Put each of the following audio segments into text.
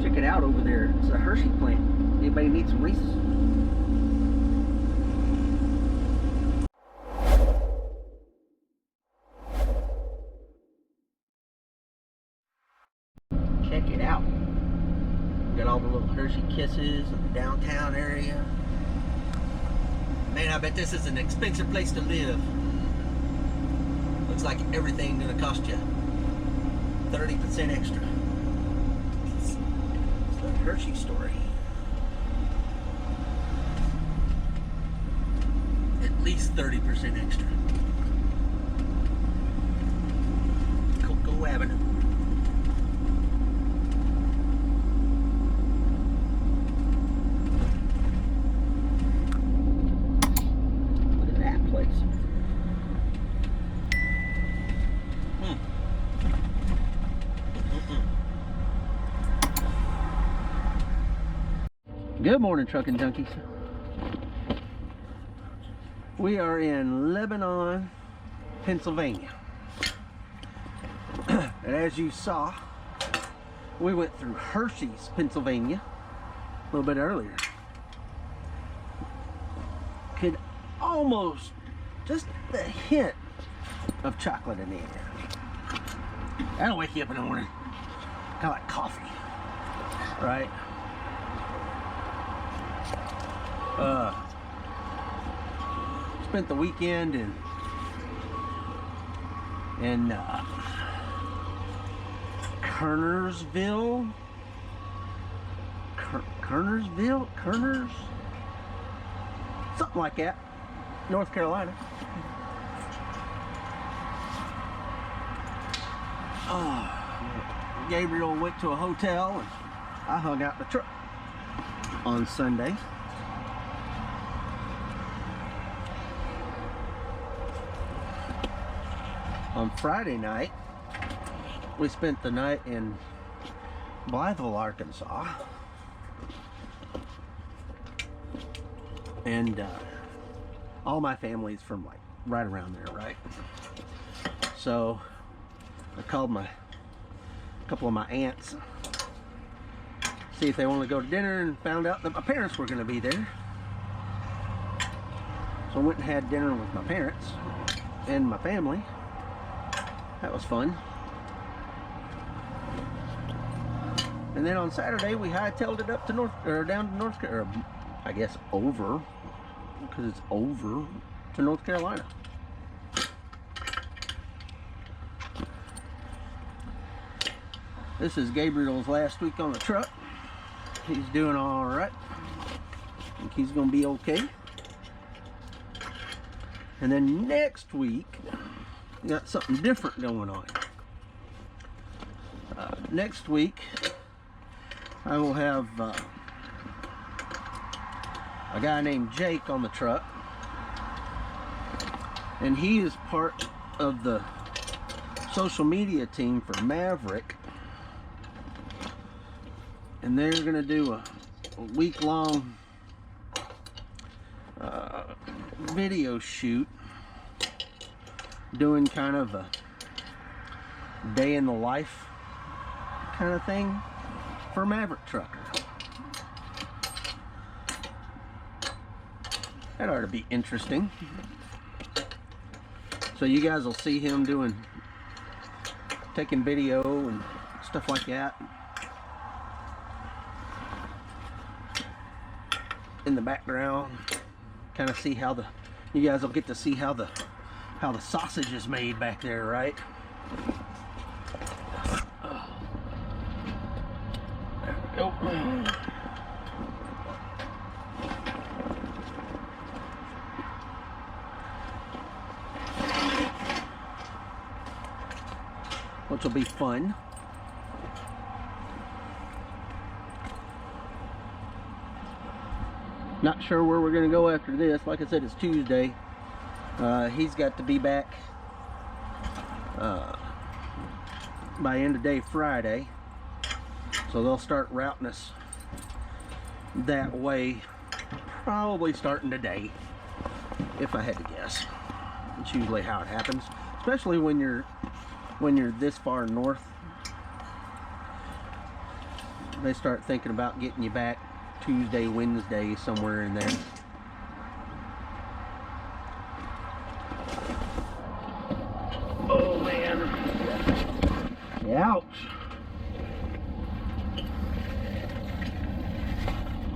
Check it out over there. It's a Hershey plant. Anybody need some Reese's? Check it out. Got all the little Hershey Kisses in the downtown area. Man, I bet this is an expensive place to live. Looks like everything gonna cost you 30% extra. It's the Hershey story. At least 30% extra. Cocoa Avenue. Look at that place. Good morning, trucking junkies. We are in Lebanon, Pennsylvania. And as you saw, we went through Hershey's, Pennsylvania a little bit earlier. Could almost, just a hint of chocolate in the air. That'll wake you up in the morning. Kind of like coffee, right? Spent the weekend in Kernersville, something like that, North Carolina. Gabriel went to a hotel and I hung out in the truck on Sunday. On Friday night, we spent the night in Blytheville, Arkansas. And all my family's from like right around there, right? So I called a couple of my aunts, see if they want to go to dinner, and found out that my parents were going to be there. So I went and had dinner with my parents and my family. That was fun. And then on Saturday we hightailed it up to down to North Carolina, or I guess over, because it's over to North Carolina. This is Gabriel's last week on the truck. He's doing all right. I think he's gonna be okay. And then next week, we got something different going on. Next week, I will have a guy named Jake on the truck, and he is part of the social media team for Maverick, and they're gonna do a week-long video shoot, doing kind of a day in the life kind of thing for Maverick Trucker. That ought to be interesting. So you guys will see him taking video and stuff like that in the background. Kind of see how you guys will get to see how the sausage is made back there, right? There we go. Which will be fun. Not sure where we're going to go after this. Like I said, it's Tuesday. He's got to be back by end of day Friday. So they'll start routing us that way, probably starting today, if I had to guess. It's usually how it happens, especially when you're this far north. they start thinking about getting you back Tuesday, Wednesday, somewhere in there. Oh man. Ouch.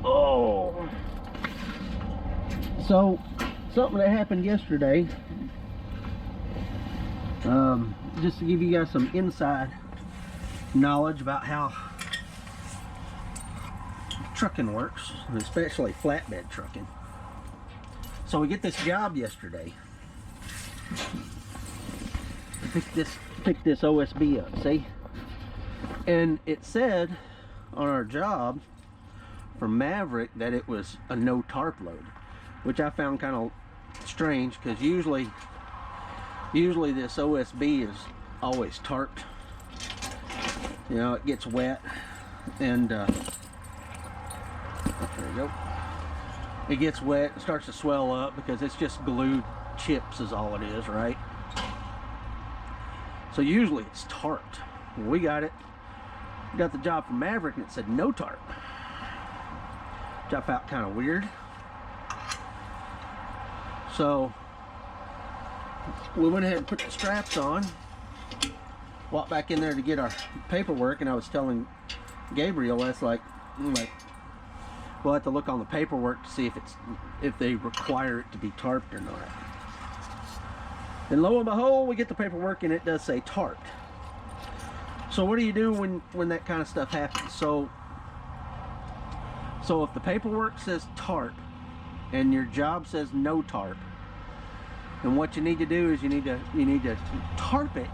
Oh. So, something that happened yesterday, just to give you guys some inside knowledge about how trucking works, especially flatbed trucking. So we get this job yesterday. Pick this OSB up, see? And it said on our job from Maverick that it was a no tarp load, which I found kind of strange, because usually this OSB is always tarped. You know, it gets wet and there you go. It gets wet, it starts to swell up because it's just glued chips is all it is, right? So usually it's tarped. We got it. We got the job from Maverick and it said no tarp, which I found kind of weird. So we went ahead and put the straps on, walked back in there to get our paperwork, and I was telling Gabriel, that's like we'll have to look on the paperwork to see if they require it to be tarped or not. And lo and behold, we get the paperwork and it does say tarped. So what do you do when that kind of stuff happens? So if the paperwork says tarp and your job says no tarp, then what you need to do is you need to tarp it,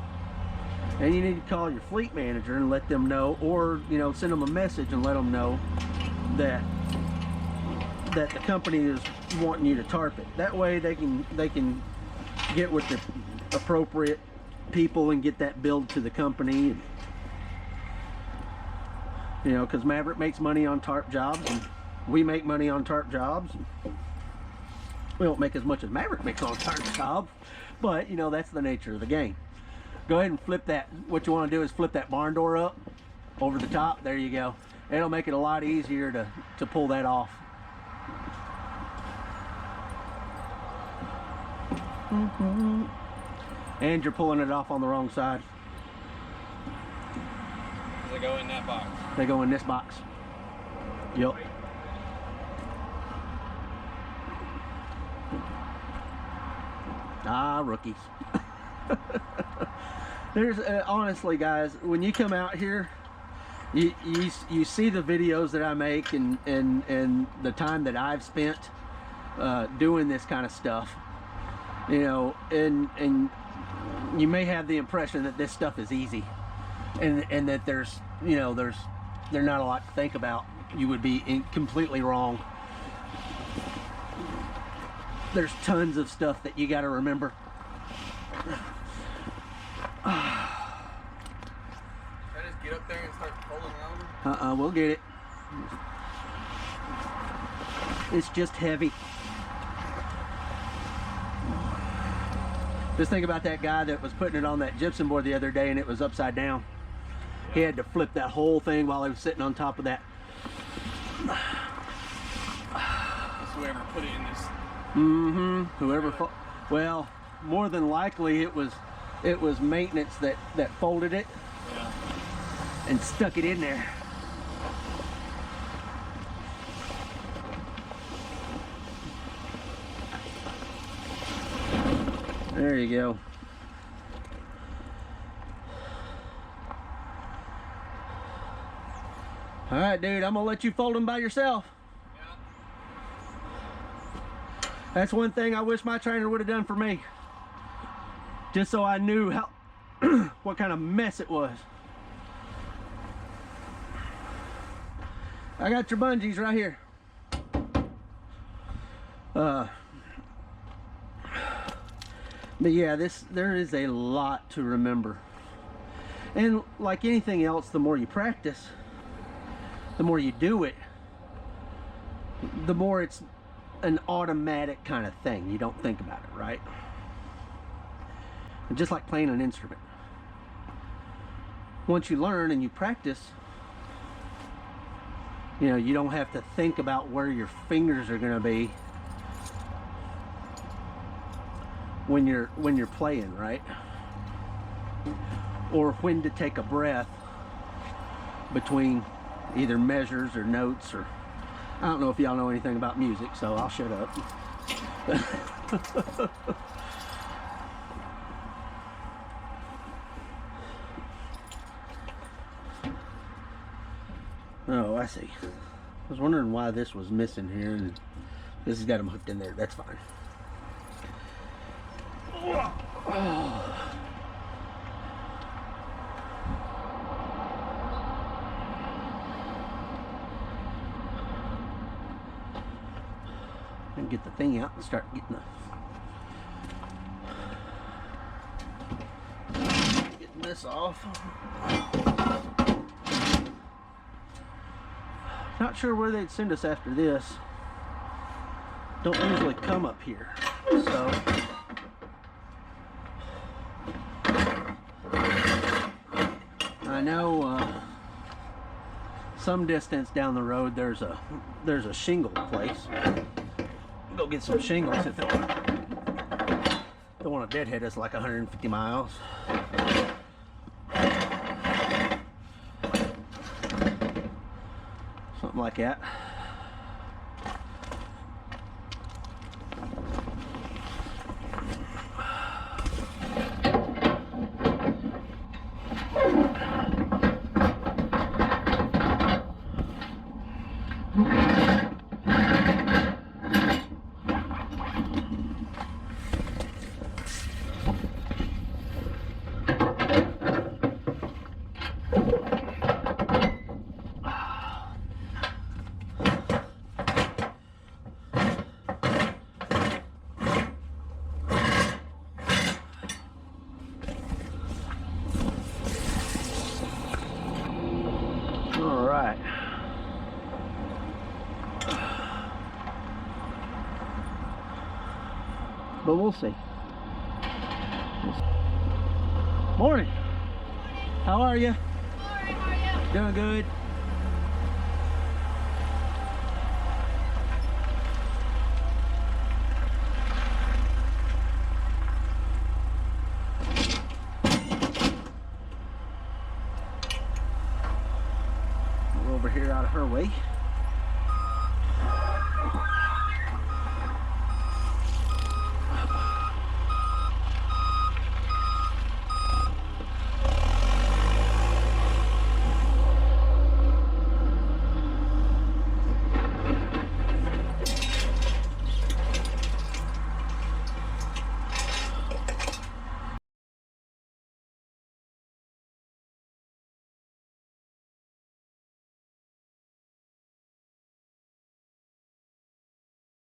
and you need to call your fleet manager and let them know, or send them a message and let them know that the company is wanting you to tarp it. That way they can get with the appropriate people and get that billed to the company. Because Maverick makes money on tarp jobs, and we make money on tarp jobs. We don't make as much as Maverick makes on a tarp job, but that's the nature of the game. Go ahead and flip that. What you want to do is flip that barn door up over the top. There you go. It'll make it a lot easier to pull that off. And you're pulling it off on the wrong side. They go in that box. They go in this box. Yep. Ah, rookies. There's honestly, guys, when you come out here, you see the videos that I make and the time that I've spent doing this kind of stuff, and you may have the impression that this stuff is easy, and that there's not a lot to think about. You would be completely wrong. There's tons of stuff that you got to remember. Should I just get up there and start pulling over? We'll get it. It's just heavy. Just think about that guy that was putting it on that gypsum board the other day and it was upside down. Yeah. He had to flip that whole thing while he was sitting on top of that. Whoever put it in this. Mm-hmm. Whoever, well, more than likely it was maintenance that folded it. Yeah. And stuck it in there. There you go. All right, dude, I'm gonna let you fold them by yourself. That's one thing I wish my trainer would have done for me. Just so I knew how what kind of mess it was. I got your bungees right here. But yeah, there is a lot to remember. And like anything else, the more you practice, the more you do it, the more it's an automatic kind of thing. You don't think about it, right? And just like playing an instrument. Once you learn and you practice, You know, you don't have to think about where your fingers are going to be when you're playing, right? Or when to take a breath between either measures or notes, or I don't know if y'all know anything about music, so I'll shut up. Oh, I see. I was wondering why this was missing here, and this has got them hooked in there. That's fine. Oh. And get the thing out and start getting this off. Not sure where they'd send us after this. Don't usually come up here, so I know some distance down the road there's a shingle place. Go get some shingles if they want to deadhead us like 150 miles. Something like that. But we'll see. Morning. How are you? Alright, how are you? Doing good. We're over here out of her way.